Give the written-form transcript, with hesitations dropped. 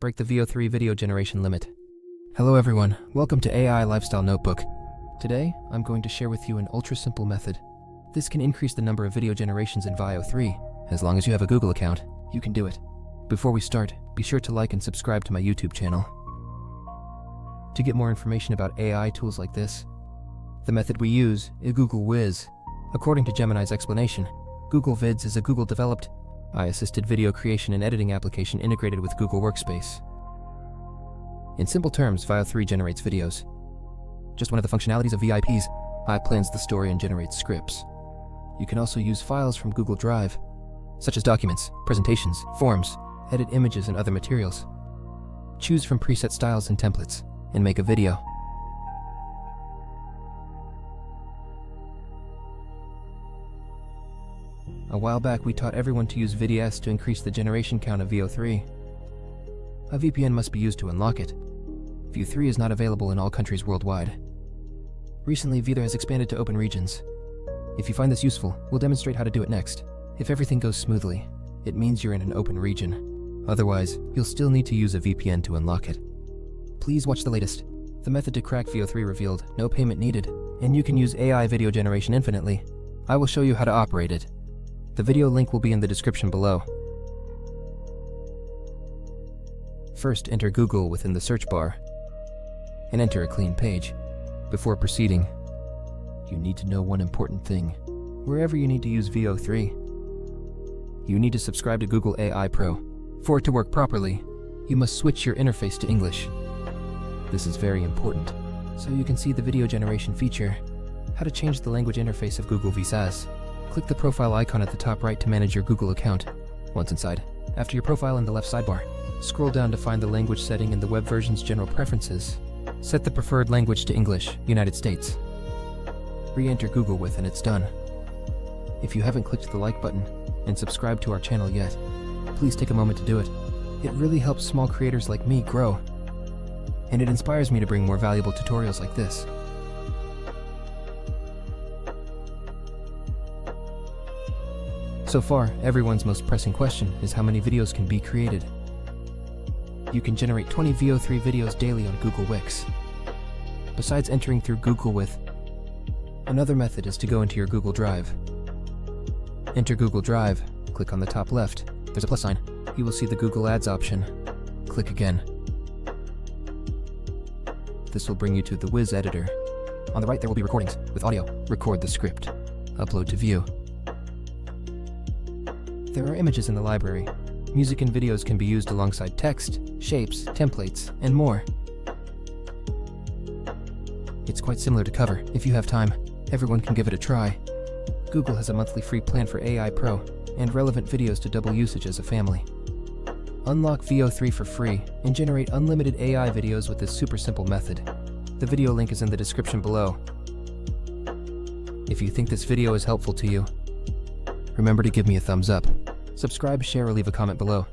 break the VO3 video generation limit. Hello everyone, welcome to AI Lifestyle Notebook. Today, I'm going to share with you an ultra-simple method. This can increase the number of video generations in VEO3. As long as you have a Google account, you can do it. Before we start, be sure to like and subscribe to my YouTube channel. To get more information about AI tools like this, the method we use is Google Vids. According to Gemini's explanation, Google Vids is a Google-developed, AI-assisted video creation and editing application integrated with Google Workspace. In simple terms, VEO3 generates videos. Just one of the functionalities of VIPs, AI plans the story and generates scripts. You can also use files from Google Drive, such as documents, presentations, forms, edit images and other materials. Choose from preset styles and templates, and make a video. A while back, we taught everyone to use VDS to increase the generation count of VEO3. A VPN must be used to unlock it. VEO3 is not available in all countries worldwide. Recently, VEO has expanded to open regions. If you find this useful, we'll demonstrate how to do it next. If everything goes smoothly, it means you're in an open region. Otherwise, you'll still need to use a VPN to unlock it. Please watch the latest. The method to crack VEO3 revealed, no payment needed, and you can use AI video generation infinitely. I will show you how to operate it. The video link will be in the description below. First, enter Google within the search bar, and enter a clean page. Before proceeding, you need to know one important thing. Wherever you need to use VEO3, you need to subscribe to Google AI Pro. For it to work properly, you must switch your interface to English. This is very important, so you can see the video generation feature, how to change the language interface of Google Vids. Click the profile icon at the top right to manage your Google account. Once inside, after your profile in the left sidebar, scroll down to find the language setting in the web version's general preferences. Set the preferred language to English, United States. Re-enter Google with and it's done. If you haven't clicked the like button and subscribed to our channel yet, please take a moment to do it. It really helps small creators like me grow, and it inspires me to bring more valuable tutorials like this. So far, everyone's most pressing question is how many videos can be created. You can generate 20 VEO3 videos daily on Google Wix. Besides entering through Google with, another method is to go into your Google Drive. Enter Google Drive, click on the top left, there's a plus sign. You will see the Google Ads option. Click again. This will bring you to the Wiz editor. On the right there will be recordings with audio. Record the script. Upload to view. There are images in the library. Music and videos can be used alongside text, shapes, templates, and more. It's quite similar to Cover. If you have time, everyone can give it a try. Google has a monthly free plan for AI Pro and relevant videos to double usage as a family. Unlock VEO3 for free and generate unlimited AI videos with this super simple method. The video link is in the description below. If you think this video is helpful to you, remember to give me a thumbs up. Subscribe, share, or leave a comment below.